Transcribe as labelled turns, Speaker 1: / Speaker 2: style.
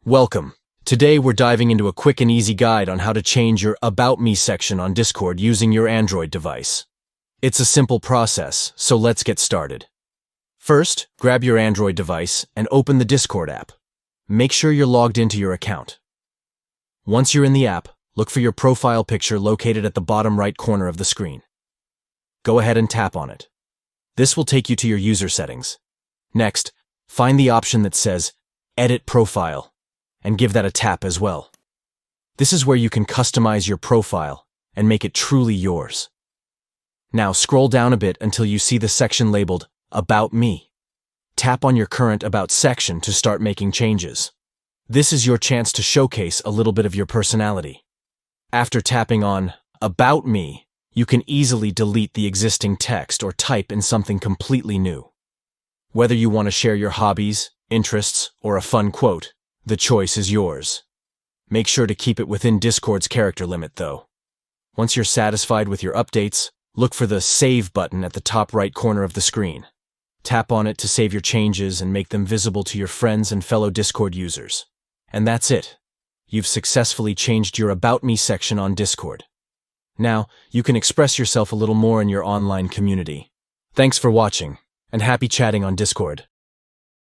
Speaker 1: Welcome. Today we're diving into a quick and easy guide on how to change your About Me section on Discord using your Android device. It's a simple process, so let's get started. First, grab your Android device and open the Discord app. Make sure you're logged into your account. Once you're in the app, look for your profile picture located at the bottom right corner of the screen. Go ahead and tap on it. This will take you to your user settings. Next, find the option that says Edit Profile, and give that a tap as well. This is where you can customize your profile and make it truly yours. Now scroll down a bit until you see the section labeled About Me. Tap on your current About section to start making changes. This is your chance to showcase a little bit of your personality. After tapping on About Me, you can easily delete the existing text or type in something completely new. Whether you want to share your hobbies, interests, or a fun quote, the choice is yours. Make sure to keep it within Discord's character limit, though. Once you're satisfied with your updates, look for the Save button at the top right corner of the screen. Tap on it to save your changes and make them visible to your friends and fellow Discord users. And that's it. You've successfully changed your About Me section on Discord. Now, you can express yourself a little more in your online community. Thanks for watching, and happy chatting on Discord.